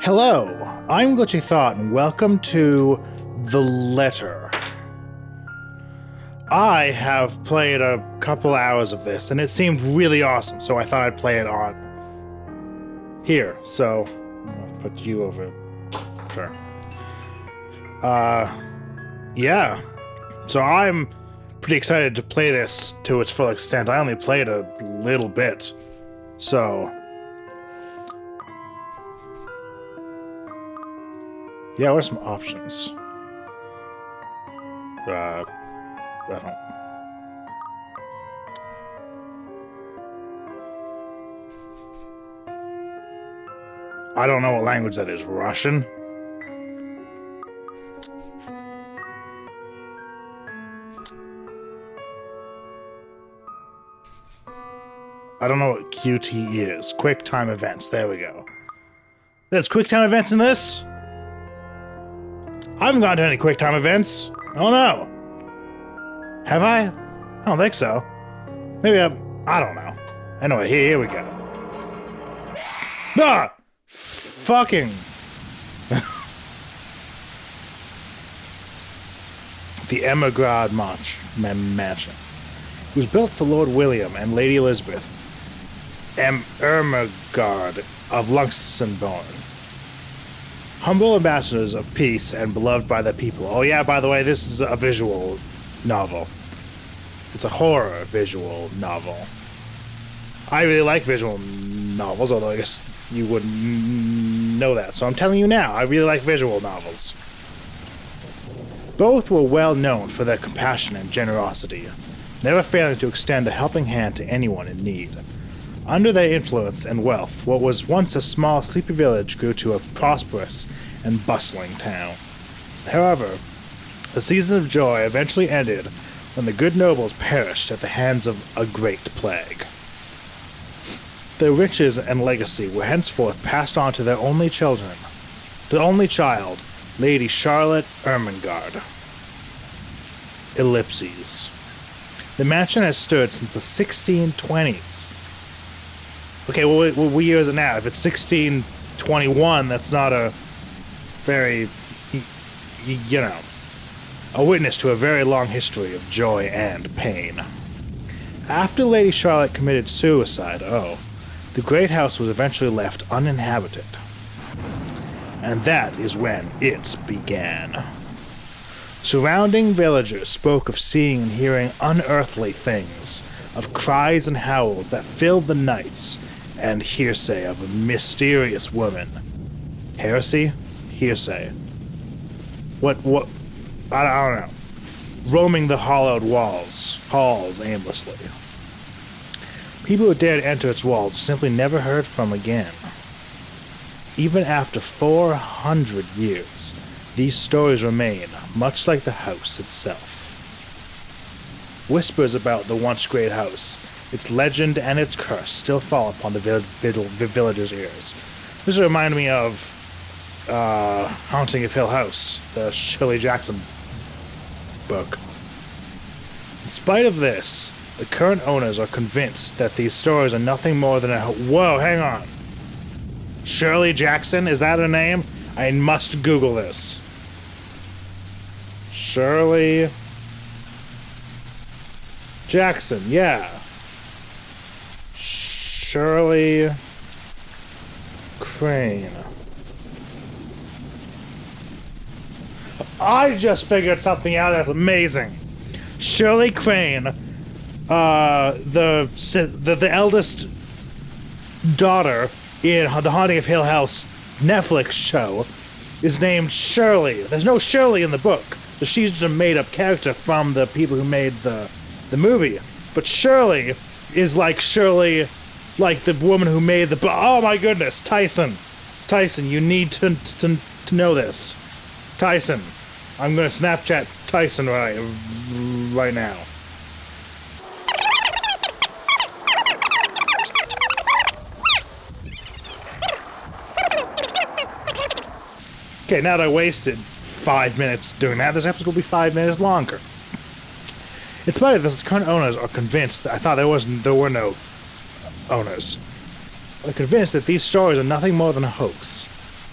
Hello, I'm Glitchy Thought, and welcome to The Letter. I have played a couple hours of this, and it seemed really awesome, so I thought I'd play it on here. So, I'll put you over. Sure. Yeah. So I'm pretty excited to play this to its full extent. I only played a little bit, so... yeah, what are some options? I don't know what language that is. Russian? I don't know what QT is. Quick time events. There we go. There's quick time events in this? I haven't gone to any quick time events. Oh no. Have I? I don't think so. Maybe I don't know. Anyway, here we go. Ah! Fucking. The Emigrad Mansion. It was built for Lord William and Lady Elizabeth Ermengarde of Luxembourg. Humble ambassadors of peace and beloved by the people. Oh yeah, by the way, this is a visual novel. It's a horror visual novel. I really like visual novels, although I guess you wouldn't know that. So I'm telling you now, I really like visual novels. Both were well known for their compassion and generosity, never failing to extend a helping hand to anyone in need. Under their influence and wealth, what was once a small, sleepy village grew to a prosperous and bustling town. However, the season of joy eventually ended when the good nobles perished at the hands of a great plague. Their riches and legacy were henceforth passed on to their only child, Lady Charlotte Ermengarde. Ellipses. The mansion has stood since the 1620s. Okay, well, what year is it now? If it's 1621, that's not a very, a witness to a very long history of joy and pain. After Lady Charlotte committed suicide, the great house was eventually left uninhabited. And that is when it began. Surrounding villagers spoke of seeing and hearing unearthly things, of cries and howls that filled the nights, and hearsay of a mysterious woman. Heresy? Hearsay. What, I don't know. Roaming the hollowed halls aimlessly. People who dared enter its walls were simply never heard from again. Even after 400 years, these stories remain, much like the house itself. Whispers about the once great house, its legend and its curse still fall upon the villagers' ears. This reminded me of Haunting of Hill House, the Shirley Jackson book. In spite of this, the current owners are convinced that these stories are nothing more than whoa, hang on. Shirley Jackson, is that her name? I must Google this. Shirley Jackson, yeah. Shirley Crane. I just figured something out that's amazing. Shirley Crane, the eldest daughter in the Haunting of Hill House Netflix show, is named Shirley. There's no Shirley in the book, so she's just a made-up character from the people who made the movie. But Shirley is like Shirley, like the woman who made the... oh my goodness, Tyson, you need to know this. Tyson, I'm gonna Snapchat Tyson right now. Okay, now that I wasted 5 minutes doing that, this episode will be 5 minutes longer. In spite of this, the current owners are convinced that I thought there were no owners. Are convinced that these stories are nothing more than a hoax.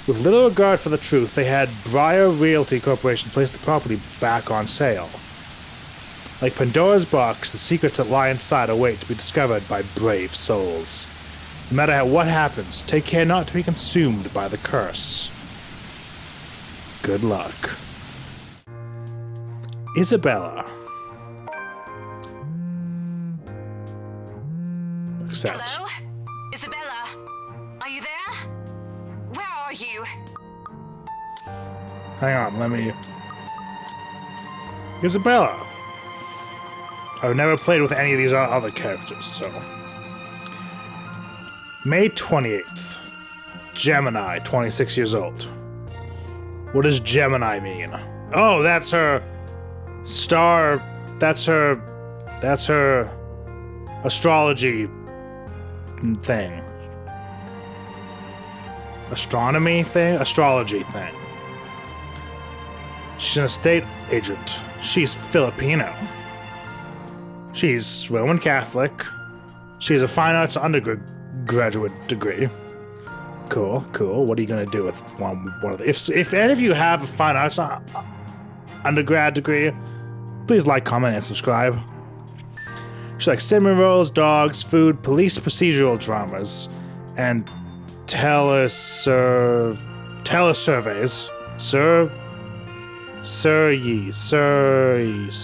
With little regard for the truth, they had Briar Realty Corporation place the property back on sale. Like Pandora's box, the secrets that lie inside await to be discovered by brave souls. No matter what happens, take care not to be consumed by the curse. Good luck. Isabella. Accept. Hello? Isabella? Are you there? Where are you? Hang on, let me... Isabella. I've never played with any of these other characters, so... May 28th. Gemini, 26 years old. What does Gemini mean? Oh, that's her... Star... That's her astrology thing. Astronomy thing? Astrology thing. She's an estate agent. She's Filipino. She's Roman Catholic. She has a fine arts undergraduate degree. Cool, cool. What are you gonna do with one of the... If any of you have a fine arts undergrad degree, please like, comment, and subscribe. She likes cinnamon rolls, dogs, food, police procedural dramas, and telesurveys.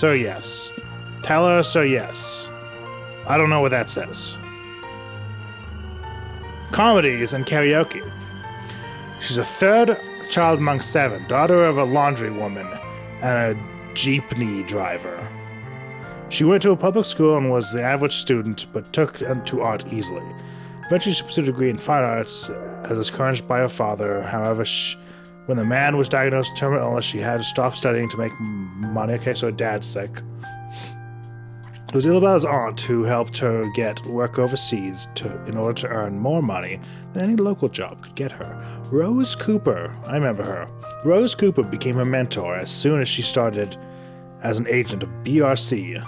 Yes. Yes. I don't know what that says. Comedies and karaoke. She's a third child among 7, daughter of a laundry woman and a jeepney driver. She went to a public school and was the average student, but took to art easily. Eventually, she pursued a degree in fine arts, as encouraged by her father. However, when the man was diagnosed with terminal illness, she had to stop studying to make money. Okay, so her dad's sick. It was Isabella's aunt who helped her get work overseas in order to earn more money than any local job could get her. Rose Cooper, I remember her. Rose Cooper became her mentor as soon as she started as an agent of BRC.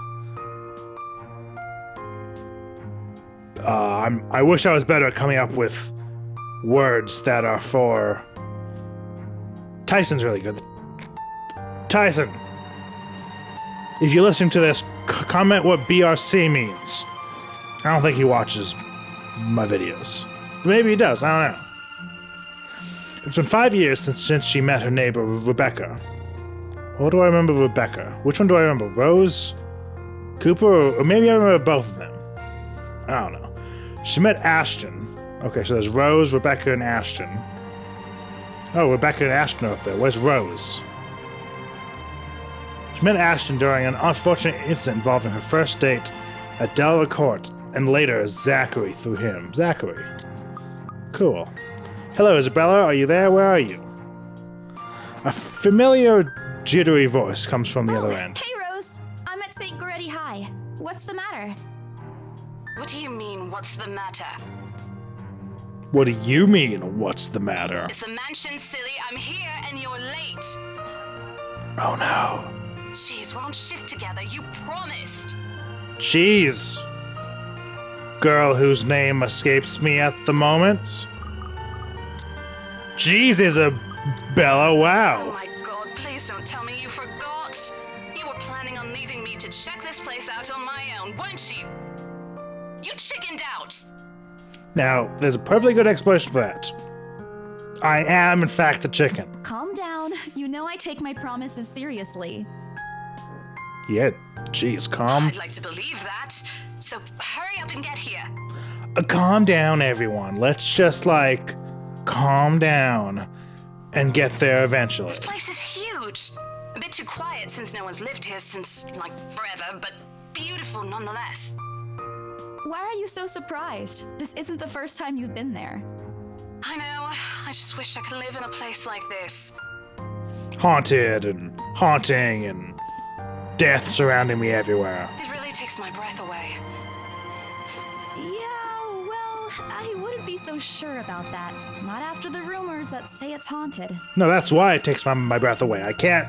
I wish I was better at coming up with words that are for... Tyson's really good. Tyson, if you're listening to this, comment what BRC means. I don't think he watches my videos. Maybe he does, I don't know. It's been 5 years since she met her neighbor, Rebecca. What do I remember Rebecca? Which one do I remember? Rose? Cooper? Or maybe I remember both of them. I don't know. She met Ashton. Okay, so there's Rose, Rebecca, and Ashton. Oh, Rebecca and Ashton are up there. Where's Rose? She met Ashton during an unfortunate incident involving her first date at Delaware Court, and later Zachary through him. Zachary. Cool. Hello, Isabella. Are you there? Where are you? A familiar, jittery voice comes from the other end. Hey, Rose. I'm at St. Goretti High. What's the matter? What do you mean, what's the matter? What do you mean, what's the matter? It's the mansion, silly. I'm here and you're late. Oh no. Jeez, we're on shift together. You promised. Jeez. Girl whose name escapes me at the moment. Jeez, Isabella, Oh wow. my god, please don't tell me you forgot. You were planning on leaving me to check this place out on my own, weren't you? You chickened out. Now, there's a perfectly good explanation for that. I am, in fact, the chicken. Calm down. You know I take my promises seriously. Yeah, jeez, calm. I'd like to believe that. So hurry up and get here. Calm down, everyone. Let's just, calm down and get there eventually. This place is huge. A bit too quiet since no one's lived here since, forever, but beautiful nonetheless. Why are you so surprised? This isn't the first time you've been there. I know. I just wish I could live in a place like this. Haunted and haunting and death surrounding me everywhere. It really takes my breath away. Yeah, well, I wouldn't be so sure about that. Not after the rumors that say it's haunted. No, that's why it takes my breath away. I can't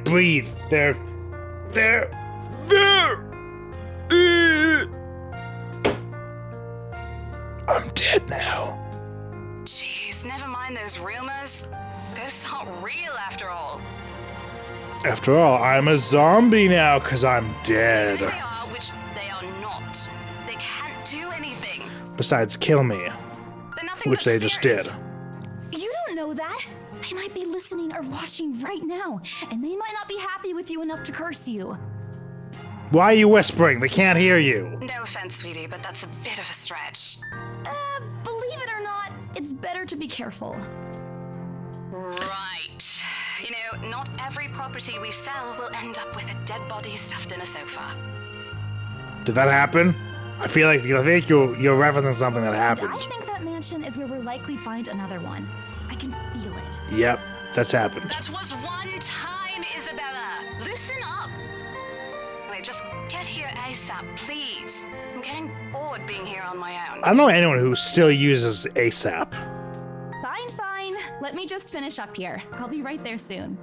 breathe. They're I'm dead now. Jeez. Just never mind those rumors. Ghosts aren't real after all. After all, I'm a zombie now because I'm dead. Even if they are, which they are not. They can't do anything. Besides kill me, They're nothing which but they just did. spirits. You don't know that. They might be listening or watching right now, and they might not be happy with you enough to curse you. Why are you whispering? They can't hear you. No offense, sweetie, but that's a bit of a stretch. Believe it or not, it's better to be careful. Right. You know, not every property we sell will end up with a dead body stuffed in a sofa. Did that happen? I think you're referencing something that I happened. think that mansion is where we'll likely find another one. I can feel it. Yep, that's happened. That was one time, Isabella. Loosen up. Wait, just get here ASAP, please. I'm getting bored being here on my own. I don't know anyone who still uses ASAP. Fine. Let me just finish up here. I'll be right there soon.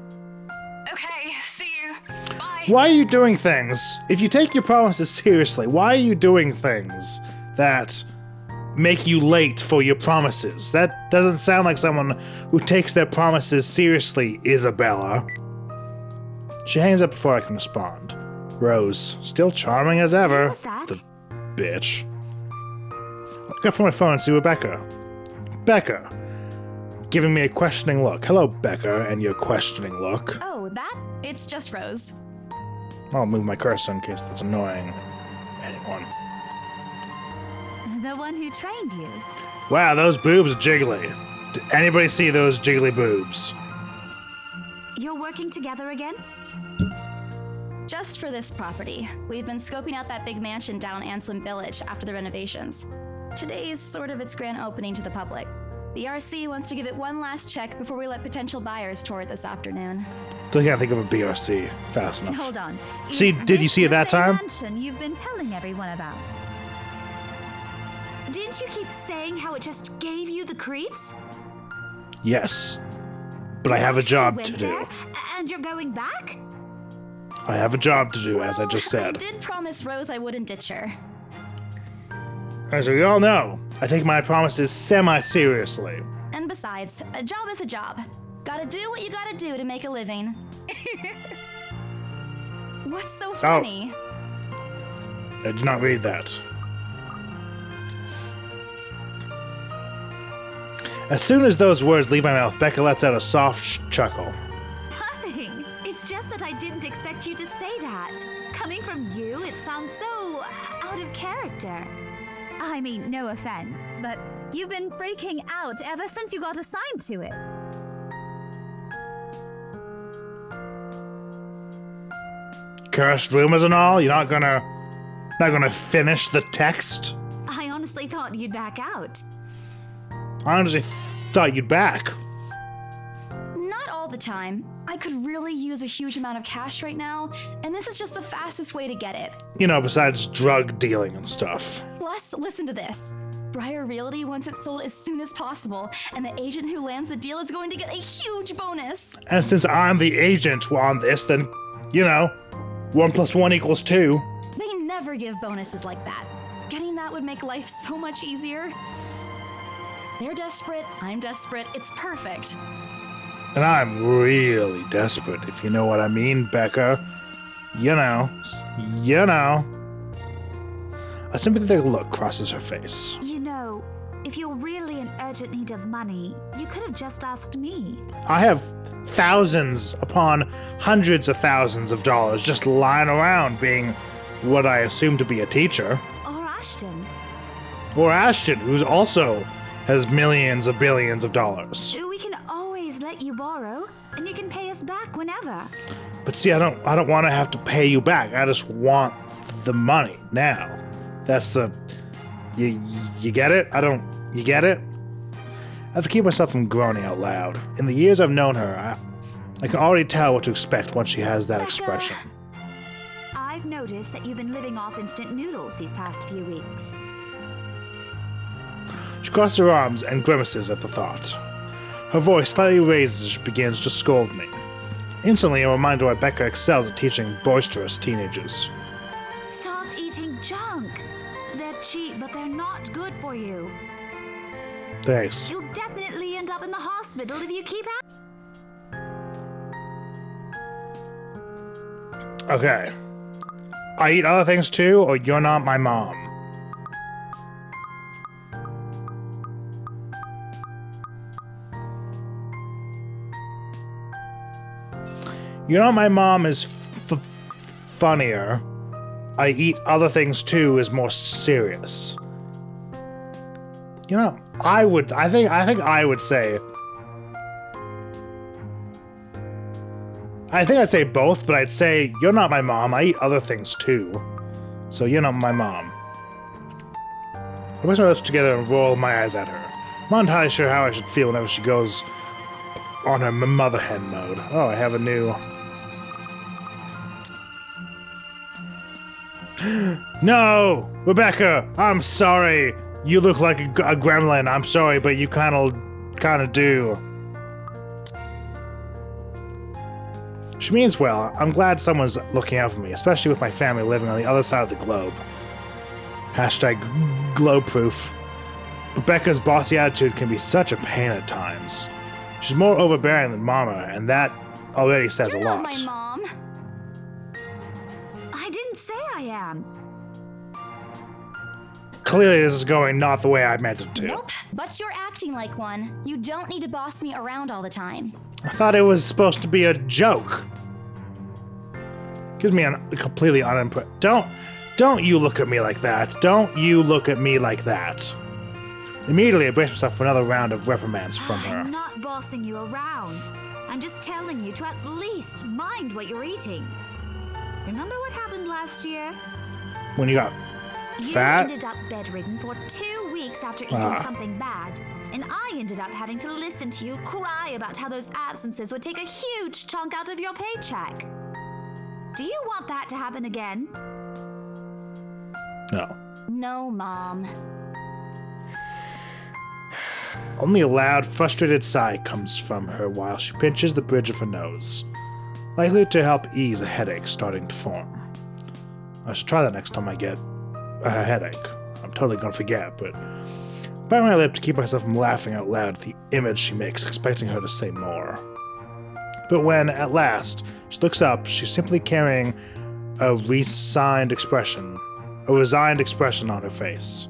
Okay, see you. Bye. Why are you doing things? If you take your promises seriously, why are you doing things that make you late for your promises? That doesn't sound like someone who takes their promises seriously, Isabella. She hangs up before I can respond. Rose, still charming as ever. Who's that? The bitch. Look up from my phone and see Rebecca. Becca. Giving me a questioning look. Hello, Becca, and your questioning look. Oh, that? It's just Rose. I'll move my cursor in case that's annoying anyone. The one who trained you. Wow, those boobs are jiggly. Did anybody see those jiggly boobs? You're working together again? Just for this property. We've been scoping out that big mansion down Anselm Village after the renovations. Today's sort of its grand opening to the public. The RC wants to give it one last check before we let potential buyers tour it this afternoon. Still can't think of a BRC fast enough. Hold on. See, did you see it that time? Mansion you've been telling everyone about. Didn't you keep saying how it just gave you the creeps? Yes. But I have a job Went to do. there, and you're going back? I have a job to do, as I just I said. did promise Rose I wouldn't ditch her. As we all know, I take my promises semi-seriously. And besides, a job is a job. Gotta do what you gotta do to make a living. What's so funny? I did not read that. As soon as those words leave my mouth, Becca lets out a soft chuckle. Nothing. It's just that I didn't expect you to say that. Coming from you, it sounds so out of character. I mean, no offense, but you've been freaking out ever since you got assigned to it. Cursed rumors and all? You're not gonna finish the text? I honestly thought you'd back out. I honestly thought you'd back. Not all the time. I could really use a huge amount of cash right now, and this is just the fastest way to get it. You know, besides drug dealing and stuff. Plus, listen to this. Briar Realty wants it sold as soon as possible, and the agent who lands the deal is going to get a huge bonus. And since I'm the agent on this, then, you know, 1 + 1 = 2. They never give bonuses like that. Getting that would make life so much easier. They're desperate, I'm desperate, it's perfect. And I'm really desperate, if you know what I mean, Becca. You know. A sympathetic look crosses her face. You know, if you're really in urgent need of money, you could have just asked me. I have thousands upon hundreds of thousands of dollars just lying around being what I assume to be a teacher. Or Ashton. Or Ashton, who's also has millions of billions of dollars. We can always let you borrow, and you can pay us back whenever. But see, I don't want to have to pay you back. I just want the money now. That's the... You get it? You get it? I have to keep myself from groaning out loud. In the years I've known her, I can already tell what to expect once she has that Becca. expression. I've noticed that you've been living off instant noodles these past few weeks. She crosses her arms and grimaces at the thought. Her voice slightly raises as she begins to scold me. Instantly, a reminder why Becca excels at teaching boisterous teenagers. Stop eating junk. They're cheap, but they're not good for you. Thanks. You'll definitely end up in the hospital if you keep Okay. I eat other things too, or you're not my mom. You're not my mom is funnier. I eat other things too is more serious. You know, I think I would say. I think I'd say both, but I'd say you're not my mom. I eat other things too, so you're not my mom. I press my lips together and roll my eyes at her. I'm not entirely sure how I should feel whenever she goes on her mother hen mode. Oh, I have a new. No, Rebecca, I'm sorry. You look like a gremlin. I'm sorry, but you kind of do. She means well. I'm glad someone's looking out for me, especially with my family living on the other side of the globe. Hashtag globe-proof. Rebecca's bossy attitude can be such a pain at times. She's more overbearing than Mama, and that already says a lot. You're not my mom. I didn't say I am. Clearly this is going not the way I meant it to. Nope, but you're acting like one. You don't need to boss me around all the time. I thought it was supposed to be a joke. Gives me a completely unimpressed. Don't you look at me like that. Don't you look at me like that. Immediately I braced myself for another round of reprimands from her. I'm not bossing you around. I'm just telling you to at least mind what you're eating. Remember what happened last year? When you got fat? You ended up bedridden for 2 weeks after eating something bad. And I ended up having to listen to you cry about how those absences would take a huge chunk out of your paycheck. Do you want that to happen again? No. No, Mom. Only a loud, frustrated sigh comes from her while she pinches the bridge of her nose, likely to help ease a headache starting to form. I should try that next time I get a headache. I'm totally gonna forget, but I bite my lip to keep myself from laughing out loud at the image she makes, expecting her to say more. But when, at last, she looks up, she's simply carrying a resigned expression on her face.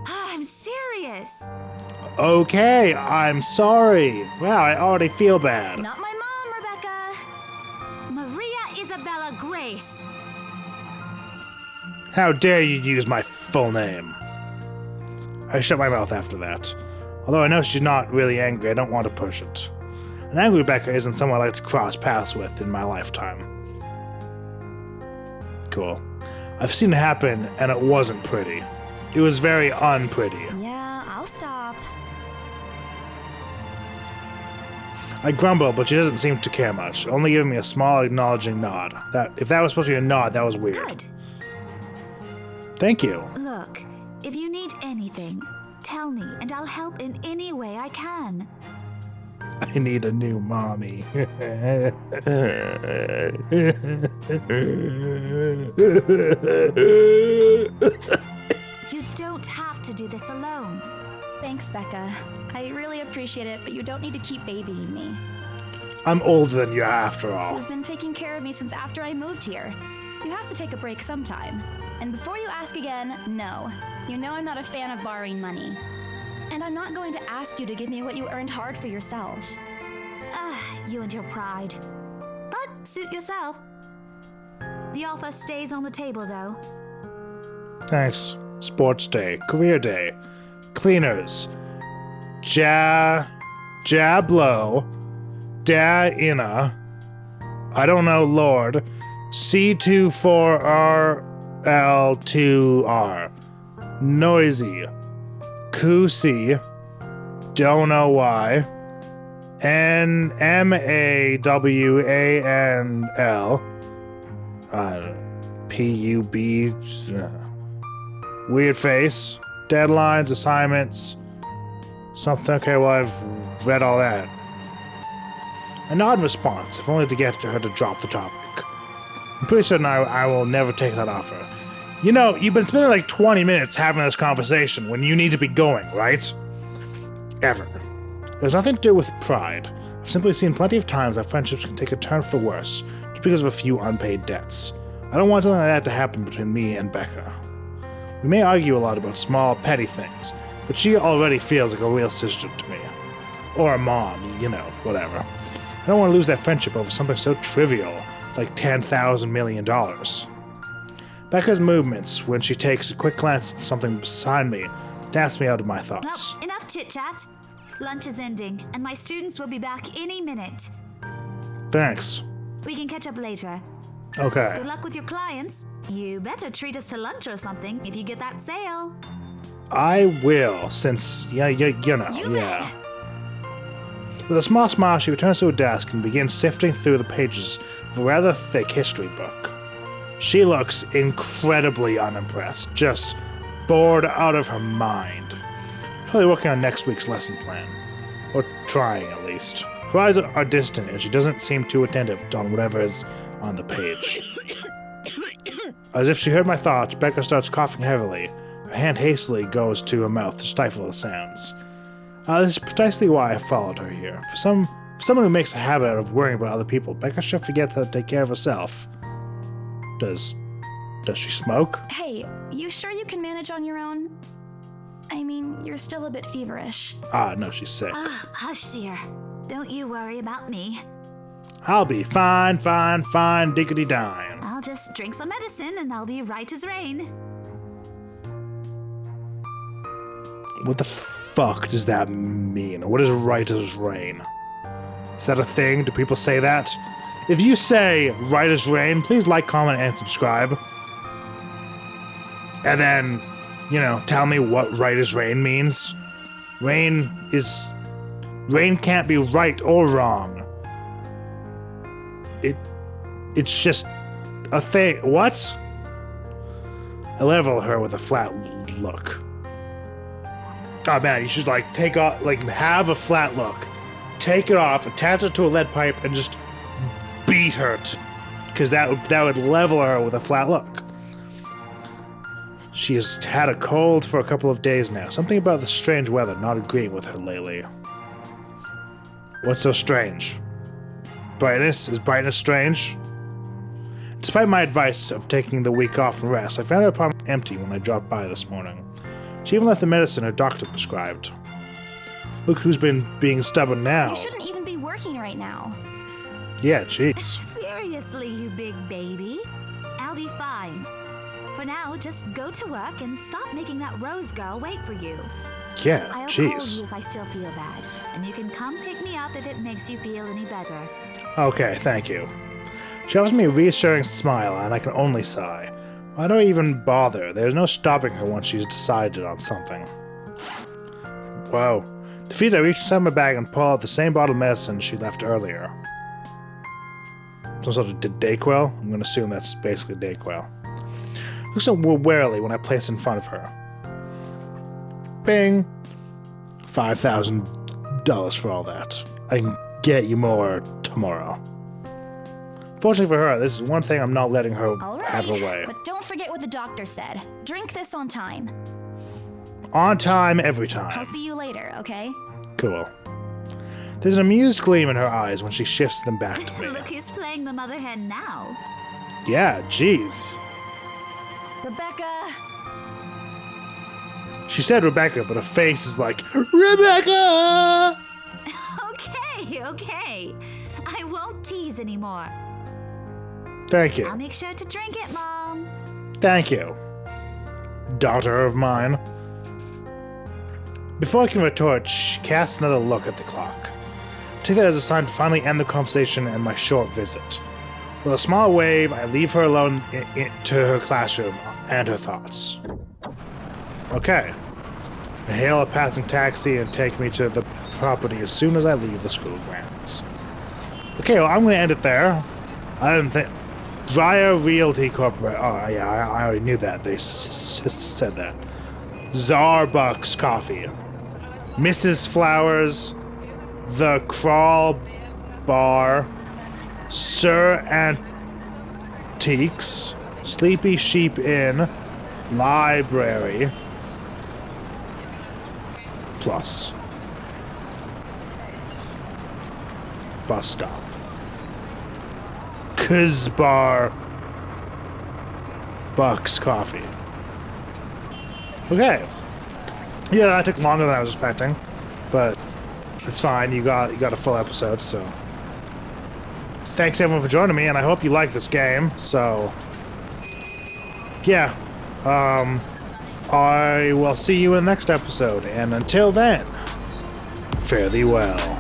I'm serious. Okay, I'm sorry. Wow, I already feel bad. Not my mom, Rebecca. Maria Isabella Grace. How dare you use my full name? I shut my mouth after that. Although I know she's not really angry, I don't want to push it. An angry Rebecca isn't someone I like to cross paths with in my lifetime. Cool. I've seen it happen, and it wasn't pretty. It was very unpretty. Yeah, I'll stop. I grumble, but she doesn't seem to care much, only giving me a small acknowledging nod. If that was supposed to be a nod, that was weird. Good. Thank you. Look, if you need anything, tell me and I'll help in any way I can. I need a new mommy. You don't have to do this alone. Thanks, Becca. I really appreciate it, but you don't need to keep babying me. I'm older than you after all. You've been taking care of me since after I moved here. You have to take a break sometime. And before you ask again, no. You know I'm not a fan of borrowing money. And I'm not going to ask you to give me what you earned hard for yourself. You and your pride. But suit yourself. The offer stays on the table, though. Thanks. Sports day, career day, cleaners, Jablo, Da-Ina, I don't know, Lord, C24RL2R, Noisy, Kusi, don't know why, NMAWANL, PUB, weird face, deadlines, assignments, something. Okay, well, I've read all that. A nod in response, if only to get her to drop the topic. I'm pretty certain I will never take that offer. You know, you've been spending like 20 minutes having this conversation when you need to be going, right? Ever. has nothing to do with pride. I've simply seen plenty of times that friendships can take a turn for the worse just because of a few unpaid debts. I don't want something like that to happen between me and Becca. We may argue a lot about small, petty things, but she already feels like a real sister to me. Or a mom, you know, whatever. I don't want to lose that friendship over something so trivial, like $10,000 million. Becca's movements, when she takes a quick glance at something beside me, snaps me out of my thoughts. Well, enough chit-chat. Lunch is ending, and my students will be back any minute. Thanks. We can catch up later. Okay. Good luck with your clients. You better treat us to lunch or something if you get that sale. I will, since, you know. bet. With a small smile, she returns to her desk and begins sifting through the pages of a rather thick history book. She looks incredibly unimpressed, just bored out of her mind. Probably working on next week's lesson plan. Or trying, at least. Her eyes are distant, and she doesn't seem too attentive on whatever is on the page. As if she heard my thoughts, Becca starts coughing heavily. Her hand hastily goes to her mouth to stifle the sounds. This is precisely why I followed her here. For someone who makes a habit of worrying about other people, Becca should forget how to take care of herself. Does she smoke? Hey, you sure you can manage on your own? I mean, you're still a bit feverish. No, she's sick. Hush, dear. Don't you worry about me. I'll be fine, diggity-dime. I'll just drink some medicine and I'll be right as rain. What the fuck does that mean? What is right as rain? Is that a thing? Do people say that? If you say right as rain, please like, comment, and subscribe. And then, tell me what right as rain means. Rain can't be right or wrong. It's just a thing. What? I level her with a flat look. Oh man, you should take off, have a flat look, take it off, attach it to a lead pipe, and just beat her, because that would level her with a flat look. She has had a cold for a couple of days now. Something about the strange weather not agreeing with her lately. What's so strange? Brightness? Is brightness strange? Despite my advice of taking the week off and rest, I found her apartment empty when I dropped by this morning. She even left the medicine her doctor prescribed. Look who's been being stubborn now. You shouldn't even be working right now. Yeah, jeez. Seriously, you big baby. I'll be fine. For now, just go to work and stop making that Rose girl wait for you. Yeah, I'll call jeez. you if I still feel bad, and you can come pick me up if it makes you feel any better. Okay, thank you. She offers me a reassuring smile, and I can only sigh. Why do I even bother? There's no stopping her once she's decided on something. Whoa. Defeated, I reach inside my bag and pull out the same bottle of medicine she left earlier. Some sort of Dayquil? I'm going to assume that's basically Dayquil. Looks so warily when I place it in front of her. Bing! $5,000 for all that. I can get you more tomorrow. Fortunately for her, this is one thing I'm not letting her have her way. But don't forget what the doctor said. Drink this on time. On time, every time. I'll see you later, okay? Cool. There's an amused gleam in her eyes when she shifts them back to me. Look who's playing the mother hen now. Yeah, jeez. Rebecca! She said Rebecca, but her face is like, Rebecca! Okay. I won't tease anymore. Thank I'll you. make sure to drink it, Mom. Thank you. Daughter of mine. Before I can retort, she casts another look at the clock. I take that as a sign to finally end the conversation and my short visit. With a small wave, I leave her alone to her classroom and her thoughts. Okay. I hail a passing taxi and take me to the property as soon as I leave the school grounds. Okay, well, I'm going to end it there. I didn't think... Briar Realty Corporate... Oh, yeah, I already knew that. They said that. Zarbucks Coffee. Mrs. Flowers. The Crawl Bar. Sir Antiques. Sleepy Sheep Inn. Library. Plus. bus stop. Kuzbar Bucks Coffee. Okay. Yeah, that took longer than I was expecting, but it's fine. You got a full episode, so thanks everyone for joining me, and I hope you like this game. So yeah, I will see you in the next episode, and until then, fare thee well.